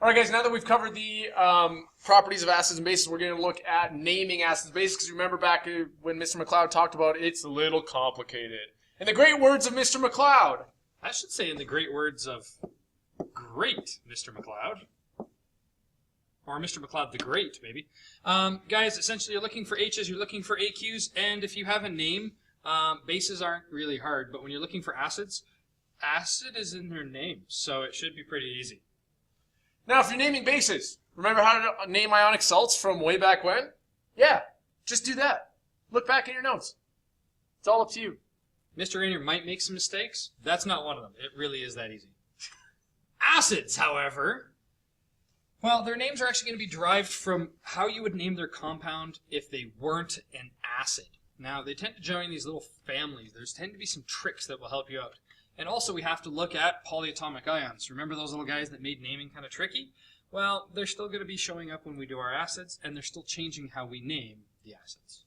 All right, guys, now that we've covered the properties of acids and bases, we're going to look at naming acids and bases, because remember back when Mr. McLeod talked about it, it's a little complicated. In the great words of Mr. McLeod. I should say in the great words of great Mr. McLeod. Or Mr. McLeod the Great, maybe. Guys, essentially you're looking for H's, you're looking for AQs, and if you have a name, bases aren't really hard, but when you're looking for acids, acid is in their name, so it should be pretty easy. Now, if you're naming bases, remember how to name ionic salts from way back when? Yeah, just do that. Look back in your notes. It's all up to you. Mr. Regnier might make some mistakes. That's not one of them. It really is that easy. Acids, however, well, their names are actually going to be derived from how you would name their compound if they weren't an acid. Now, they tend to join these little families. There's tend to be some tricks that will help you out. And also, we have to look at polyatomic ions. Remember those little guys that made naming kind of tricky? Well, they're still going to be showing up when we do our acids, and they're still changing how we name the acids.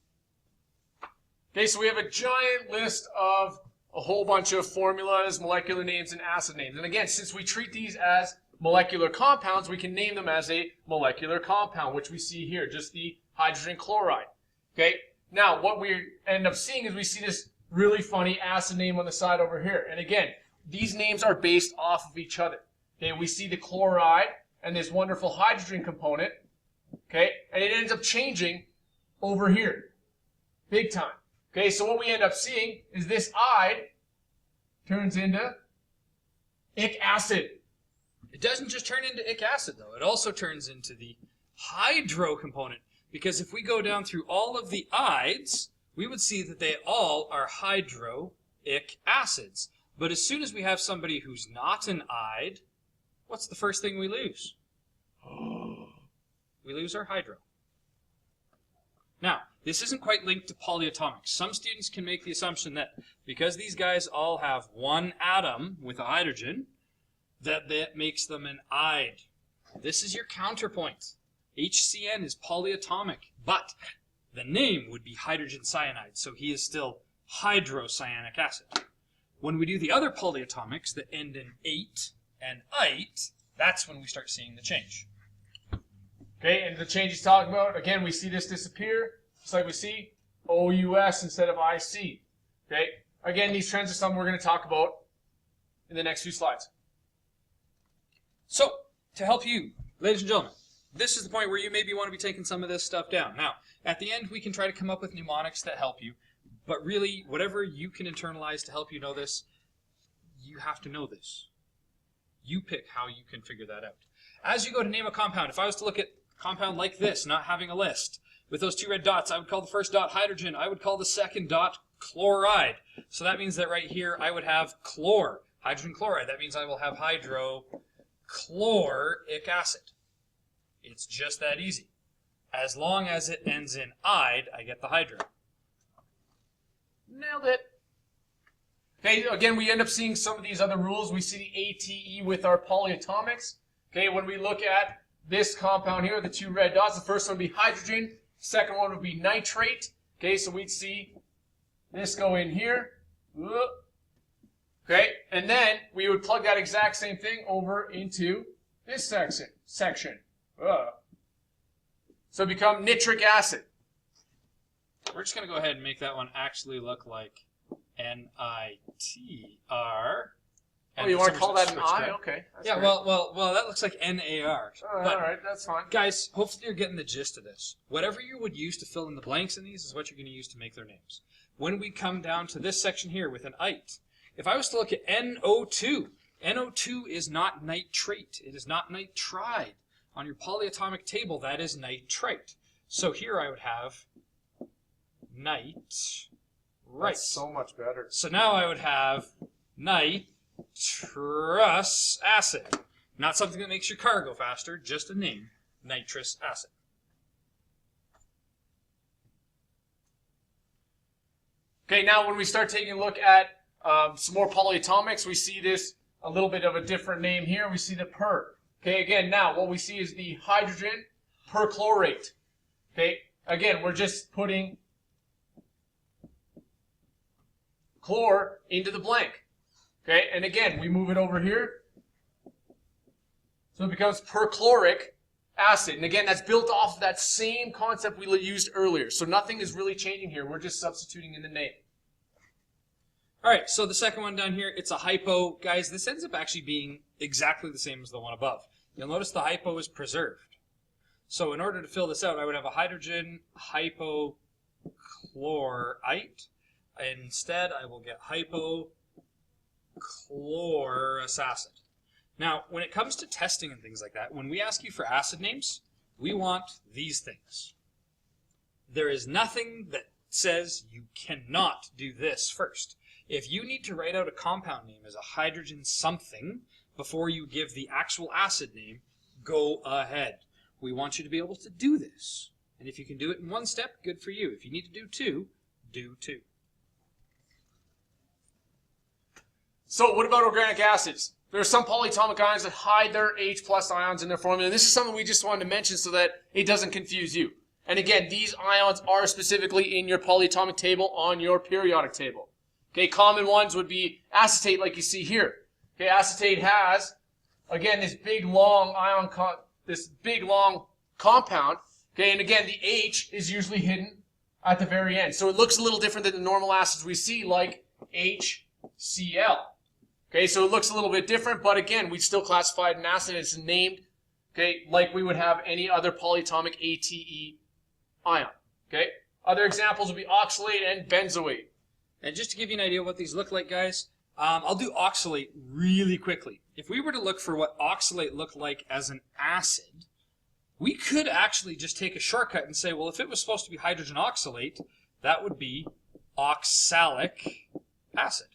Okay, so we have a giant list of a whole bunch of formulas, molecular names, and acid names. And again, since we treat these as molecular compounds, we can name them as a molecular compound, which we see here, just the hydrogen chloride. Okay, now what we end up seeing is we see this really funny acid name on the side over here. And again, these names are based off of each other. Okay, we see the chloride and this wonderful hydrogen component. Okay, and it ends up changing over here, big time. Okay, so what we end up seeing is this ide turns into ic acid. It doesn't just turn into ic acid, though. It also turns into the hydro component. Because if we go down through all of the ides, we would see that they all are hydroic acids. But as soon as we have somebody who's not an ide, what's the first thing we lose? We lose our hydro. Now, this isn't quite linked to polyatomics. Some students can make the assumption that because these guys all have one atom with a hydrogen, that makes them an ide. This is your counterpoint. HCN is polyatomic, but the name would be hydrogen cyanide, so he is still hydrocyanic acid. When we do the other polyatomics that end in ate and ite, that's when we start seeing the change. Okay, and the change he's talking about, again, we see this disappear, just like we see OUS instead of IC. Okay, again, these trends are something we're going to talk about in the next few slides. So, to help you, ladies and gentlemen, this is the point where you maybe want to be taking some of this stuff down. Now, at the end, we can try to come up with mnemonics that help you, but really, whatever you can internalize to help you know this, you have to know this. You pick how you can figure that out. As you go to name a compound, if I was to look at a compound like this, not having a list, with those two red dots, I would call the first dot hydrogen, I would call the second dot chloride. So that means that right here, I would have chlor, hydrogen chloride. That means I will have hydrochloric acid. It's just that easy. As long as it ends in ide, I get the hydro. Nailed it. Okay, again, we end up seeing some of these other rules. We see the ATE with our polyatomics. Okay, when we look at this compound here, the two red dots, the first one would be hydrogen, second one would be nitrate. Okay, so we'd see this go in here. Okay, and then we would plug that exact same thing over into this section. So become nitric acid. We're just going to go ahead and make that one actually look like NITR. Oh, you want to call that an I? Okay. Yeah, well, that looks like NAR. All right, that's fine. Guys, hopefully you're getting the gist of this. Whatever you would use to fill in the blanks in these is what you're going to use to make their names. When we come down to this section here with an ite, if I was to look at NO2, NO2 is not nitrate. It is not nitride. On your polyatomic table, that is nitrite. So here I would have nitrite. That's so much better. So now I would have nitrous acid. Not something that makes your car go faster, just a name, nitrous acid. Okay, now when we start taking a look at some more polyatomics, we see this a little bit of a different name here. We see the per. Okay, again, now what we see is the hydrogen perchlorate. Okay, again, we're just putting chlor into the blank. Okay, and again, we move it over here. So it becomes perchloric acid. And again, that's built off of that same concept we used earlier. So nothing is really changing here. We're just substituting in the name. All right, so the second one down here, it's a hypo. Guys, this ends up actually being exactly the same as the one above. You'll notice the hypo is preserved. So in order to fill this out, I would have a hydrogen hypochlorite. And instead, I will get hypochlorous acid. Now, when it comes to testing and things like that, when we ask you for acid names, we want these things. There is nothing that says you cannot do this first. If you need to write out a compound name as a hydrogen something before you give the actual acid name, go ahead. We want you to be able to do this. And if you can do it in one step, good for you. If you need to do two, do two. So what about organic acids? There are some polyatomic ions that hide their H plus ions in their formula. This is something we just wanted to mention so that it doesn't confuse you. And again, these ions are specifically in your polyatomic table on your periodic table. Okay, common ones would be acetate, like you see here. Okay, acetate has, again, this big long compound. Okay, and again, the H is usually hidden at the very end. So it looks a little different than the normal acids we see, like HCl. Okay, so it looks a little bit different, but again, we still classify it an acid. It's named, okay, like we would have any other polyatomic ATE ion. Okay, other examples would be oxalate and benzoate. And just to give you an idea of what these look like, guys, I'll do oxalate really quickly. If we were to look for what oxalate looked like as an acid, we could actually just take a shortcut and say, well, if it was supposed to be hydrogen oxalate, that would be oxalic acid.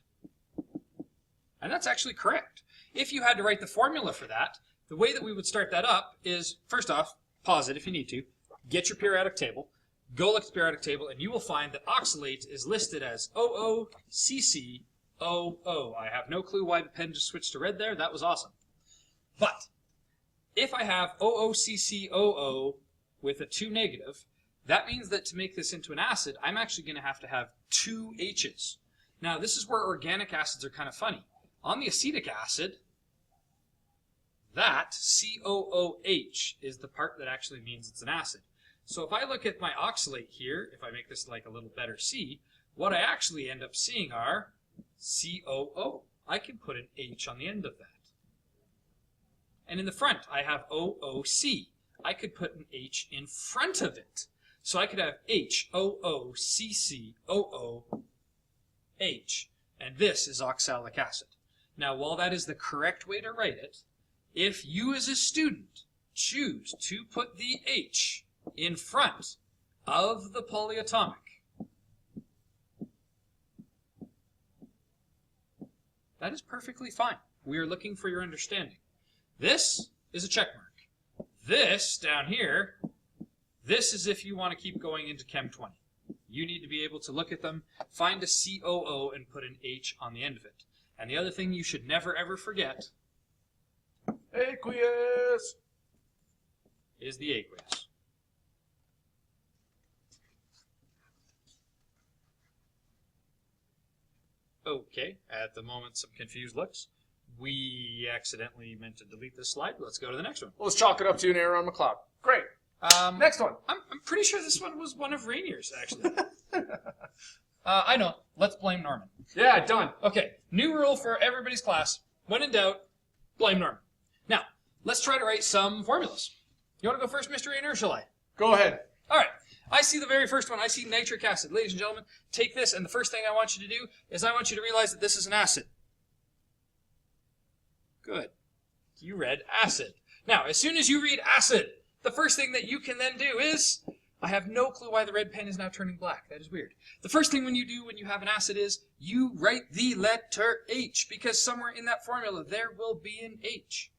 And that's actually correct. If you had to write the formula for that, the way that we would start that up is, first off, pause it if you need to, get your periodic table, go look at the periodic table, and you will find that oxalate is listed as OOCCOO. I have no clue why the pen just switched to red there. That was awesome. But if I have OOCCOO with a 2 negative, that means that to make this into an acid, I'm actually going to have 2 H's. Now, this is where organic acids are kind of funny. On the acetic acid, that COOH is the part that actually means it's an acid. So if I look at my oxalate here, if I make this like a little better C, what I actually end up seeing are COO. I can put an H on the end of that. And in the front, I have OOC. I could put an H in front of it. So I could have HOOCCOOH. And this is oxalic acid. Now, while that is the correct way to write it, if you as a student choose to put the H in front of the polyatomic, that is perfectly fine. We are looking for your understanding. This is a check mark. This down here, this is if you want to keep going into Chem 20. You need to be able to look at them, find a COO, and put an H on the end of it. And the other thing you should never ever forget, aqueous, is the aqueous. Okay, at the moment some confused looks. We accidentally meant to delete this slide. Let's go to the next one. Well, let's chalk it up to an error on McLeod. Great. Next one. I'm pretty sure this one was one of Regnier's, actually. I know. Let's blame Norman. Yeah, done. Okay, new rule for everybody's class. When in doubt, blame Norman. Now, let's try to write some formulas. You want to go first, Mr. Regnier, or shall I? Go ahead. All right. I see the very first one. I see nitric acid. Ladies and gentlemen, take this, and the first thing I want you to do is I want you to realize that this is an acid. Good. You read acid. Now, as soon as you read acid, the first thing that you can then do is, I have no clue why the red pen is now turning black. That is weird. The first thing when you do when you have an acid is you write the letter H, because somewhere in that formula there will be an H.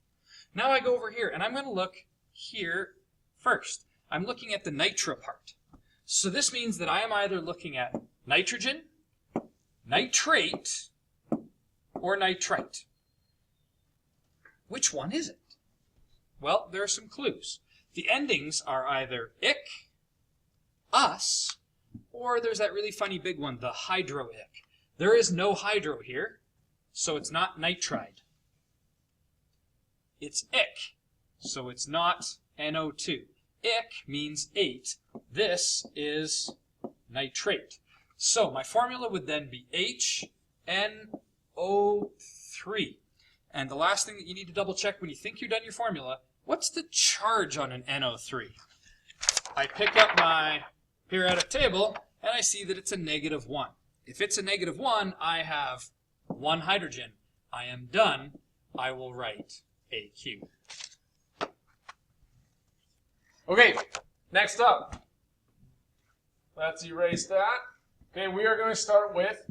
Now I go over here, and I'm going to look here first. I'm looking at the nitra part. So this means that I am either looking at nitrogen, nitrate, or nitrite. Which one is it? Well, there are some clues. The endings are either ic, us, or there's that really funny big one, the hydroic. There is no hydro here, so it's not nitride. It's ic. so it's not NO2. Ik means 8. This is nitrate. So my formula would then be HNO3. And the last thing that you need to double check when you think you're done your formula, what's the charge on an NO3? I pick up my periodic table and I see that it's a -1. If it's a -1, I have 1 hydrogen. I am done. I will write AQ. Okay, next up. Let's erase that. Okay, we are going to start with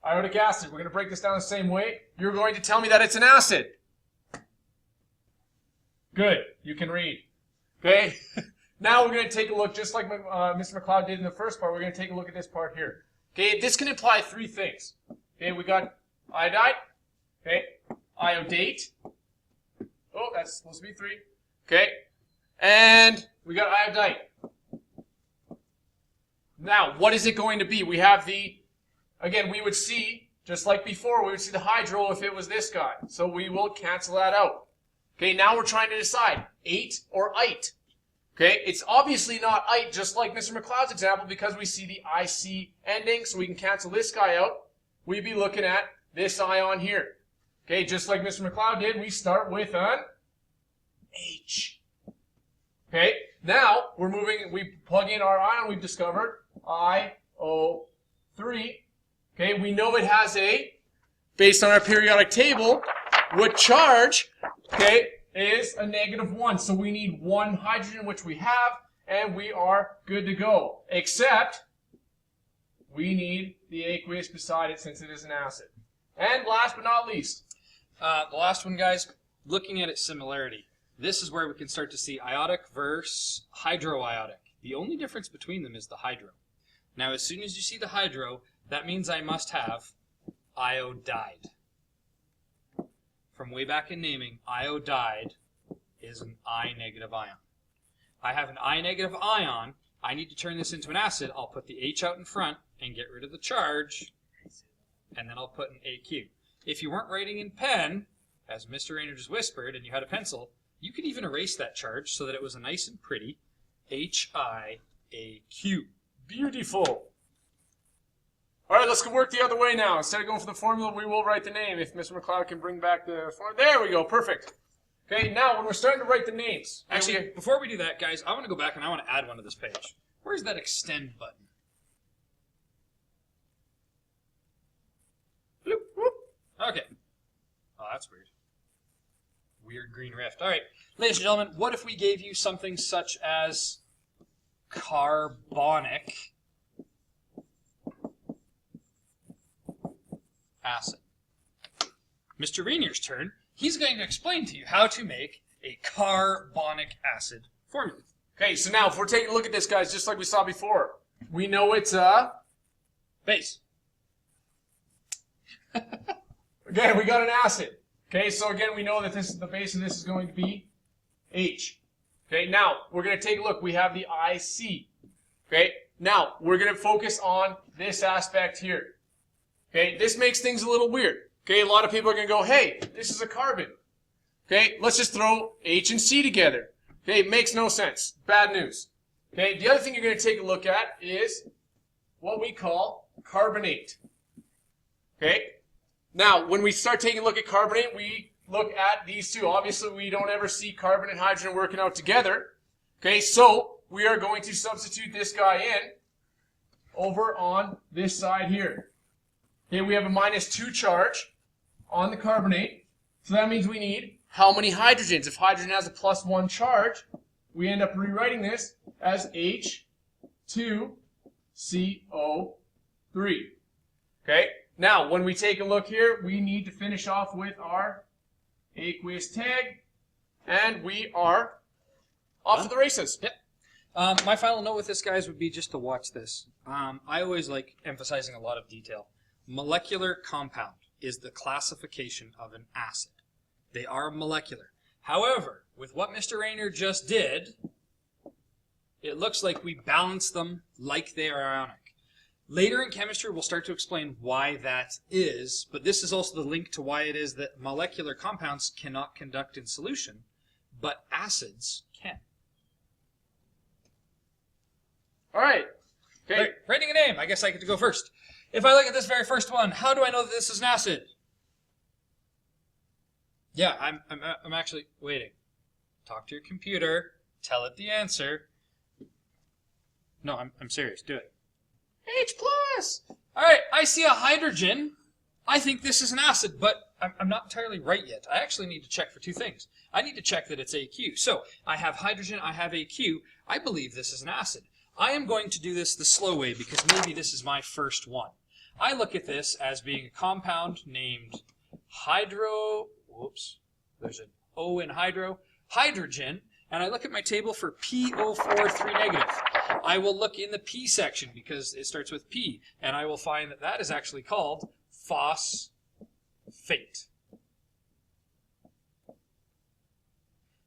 iodic acid. We're going to break this down the same way. You're going to tell me that it's an acid. Good, you can read. Okay, now we're going to take a look, just like Mr. McLeod did in the first part, we're going to take a look at this part here. Okay, this can imply 3 things. Okay, we got iodide. Okay, iodate. Oh, that's supposed to be 3. Okay, and we got iodite. Now, what is it going to be? We have the, again, we would see, just like before, we would see the hydro if it was this guy. So we will cancel that out. Okay, now we're trying to decide, ate or ite. Okay, it's obviously not ite, just like Mr. McLeod's example, because we see the IC ending, so we can cancel this guy out. We'd be looking at this ion here. Okay, just like Mr. McLeod did, we start with an H. Okay, now we're moving, we plug in our ion we've discovered, IO3. Okay, we know it has a, based on our periodic table, what charge, okay, is a -1. So we need 1 hydrogen, which we have, and we are good to go. Except, we need the aqueous beside it since it is an acid. And last but not least, the last one, guys, looking at its similarity. This is where we can start to see iodic versus hydroiodic. The only difference between them is the hydro. Now, as soon as you see the hydro, that means I must have iodide. From way back in naming, iodide is an I- ion. I have an I- ion. I need to turn this into an acid. I'll put the H out in front and get rid of the charge, and then I'll put an AQ. If you weren't writing in pen, as Mr. Regnier just whispered, and you had a pencil, you could even erase that charge so that it was a nice and pretty HIAQ. beautiful. All right, let's go work the other way now. Instead of going for the formula, we will write the name. If Mr. McLeod can bring back the formula. There we go, perfect. Okay, now when we're starting to write the names. Actually, before we do that, guys, I want to go back and I want to add one to this page. Where's that extend button? Bloop, whoop. Okay. Oh, that's weird. Weird green rift. All right, ladies and gentlemen, what if we gave you something such as carbonic acid? Mr. Regnier's turn. He's going to explain to you how to make a carbonic acid formula. Okay, so now if we're taking a look at this, guys, just like we saw before, we know it's a Base. Again, we got an acid. Okay, so again, we know that this is the base of this is going to be H. Okay, now we're going to take a look. We have the IC. Okay, now we're going to focus on this aspect here. Okay, this makes things a little weird. Okay, a lot of people are going to go, hey, this is a carbon. Okay, let's just throw H and C together. Okay, it makes no sense. Bad news. Okay, the other thing you're going to take a look at is what we call carbonate. Okay, now when we start taking a look at carbonate, we look at these two. Obviously, we don't ever see carbon and hydrogen working out together. Okay, so we are going to substitute this guy in over on this side here. Okay, we have a -2 charge on the carbonate. So that means we need how many hydrogens? If hydrogen has a +1 charge, we end up rewriting this as H2CO3. Okay, now when we take a look here, we need to finish off with our aqueous tag, and we are off to the races. Yep. My final note with this, guys, would be just to watch this. I always like emphasizing a lot of detail. Molecular compound is the classification of an acid. They are molecular. However, with what Mr. Regnier just did, it looks like we balance them like they are ionic. Later in chemistry, we'll start to explain why that is, but this is also the link to why it is that molecular compounds cannot conduct in solution, but acids can. All right. Okay. Right, writing a name. I guess I get to go first. If I look at this very first one, how do I know that this is an acid? Yeah, I'm actually waiting. Talk to your computer. Tell it the answer. No, I'm serious. Do it. H plus. All right, I see a hydrogen. I think this is an acid, but I'm not entirely right yet. I actually need to check for two things. I need to check that it's AQ. So I have hydrogen, I have AQ. I believe this is an acid. I am going to do this the slow way because maybe this is my first one. I look at this as being a compound named whoops, there's an O in hydrogen, and I look at my table for PO4 3 negative. I will look in the P section because it starts with P, and I will find that that is actually called phosphate.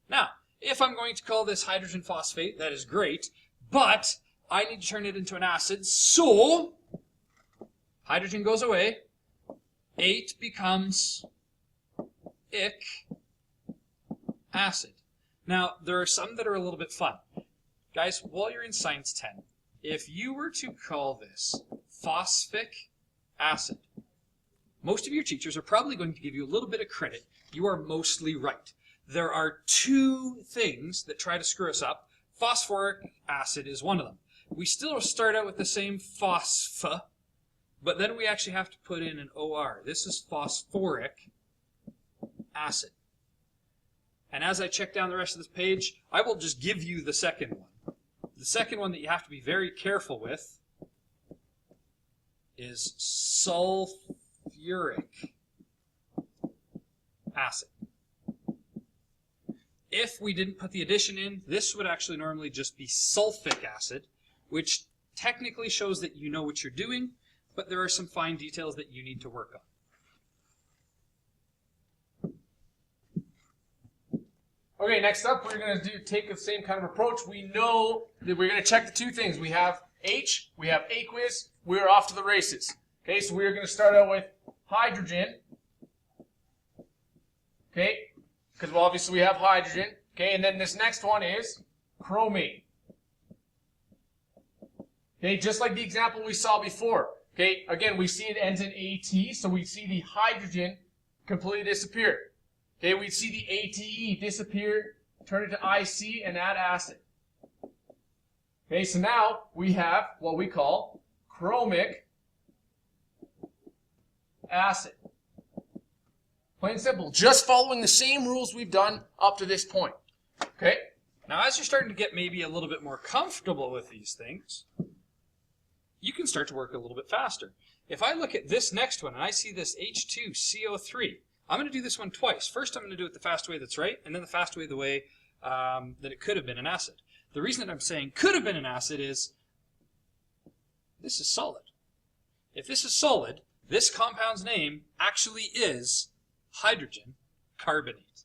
Now, if I'm going to call this hydrogen phosphate, that is great, but I need to turn it into an acid, so hydrogen goes away, 8 becomes ic acid. Now, there are some that are a little bit fun. Guys, while you're in Science 10, if you were to call this phosphic acid, most of your teachers are probably going to give you a little bit of credit. You are mostly right. There are two things that try to screw us up. Phosphoric acid is one of them. We still start out with the same phospha, but then we actually have to put in an OR. This is phosphoric acid. And as I check down the rest of this page, I will just give you the second one. The second one that you have to be very careful with is sulfuric acid. If we didn't put the addition in, this would actually normally just be sulfic acid, which technically shows that you know what you're doing, but there are some fine details that you need to work on. Okay, next up, we're going to take the same kind of approach. We know that we're going to check the two things. We have H, we have aqueous, we're off to the races. Okay, so we're going to start out with hydrogen. Okay, because well, obviously we have hydrogen. Okay, and then this next one is chromate. Okay, just like the example we saw before. Okay, again, we see it ends in AT, so we see the hydrogen completely disappear. Okay, we'd see the ATE disappear, turn it to IC, and add acid. Okay, so now we have what we call chromic acid. Plain and simple, just following the same rules we've done up to this point. Okay? Now, as you're starting to get maybe a little bit more comfortable with these things, you can start to work a little bit faster. If I look at this next one and I see this H2CO3, I'm going to do this one twice. First, I'm going to do it the fast way that's right, and then the fast way the way that it could have been an acid. The reason that I'm saying could have been an acid is this is solid. If this is solid, this compound's name actually is hydrogen carbonate,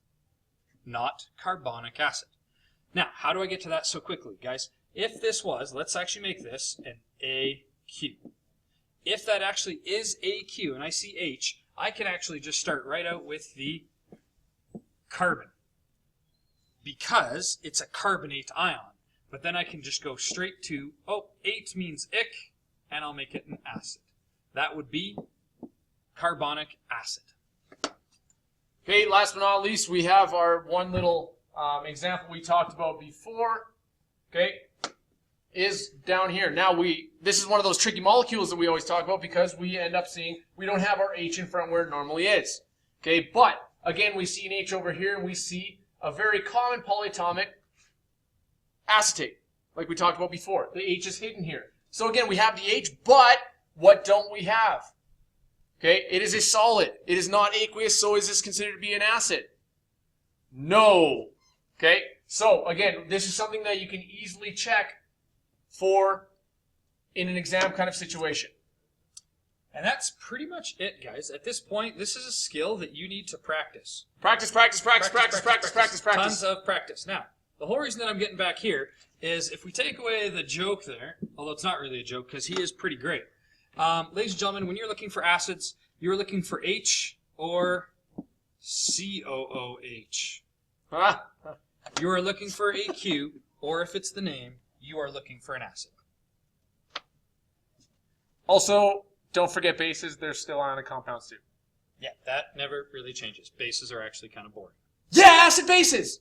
not carbonic acid. Now, how do I get to that so quickly, guys? If this was, let's actually make this an AQ. If that actually is AQ and I see H, I can actually just start right out with the carbon because it's a carbonate ion. But then I can just go straight to, 8 means ic, and I'll make it an acid. That would be carbonic acid. Okay, last but not least, we have our one little example we talked about before. Okay, is down here. Now this is one of those tricky molecules that we always talk about because we end up seeing we don't have our H in front where it normally is. Okay, but again we see an H over here and we see a very common polyatomic acetate, like we talked about before. The H is hidden here. So again we have the H, but what don't we have? Okay, it is a solid. It is not aqueous, so is this considered to be an acid? No. Okay, so again, this is something that you can easily check for in an exam kind of situation. And that's pretty much it, guys. At this point, this is a skill that you need to practice. Practice. Tons of practice. Now, the whole reason that I'm getting back here is if we take away the joke there, although it's not really a joke because he is pretty great. Ladies and gentlemen, when you're looking for acids, you're looking for H or COOH. you are looking for a Q, or if it's the name, you are looking for an acid. Also, don't forget bases. They're still ionic compounds too. Yeah, that never really changes. Bases are actually kind of boring. Yeah, acid bases!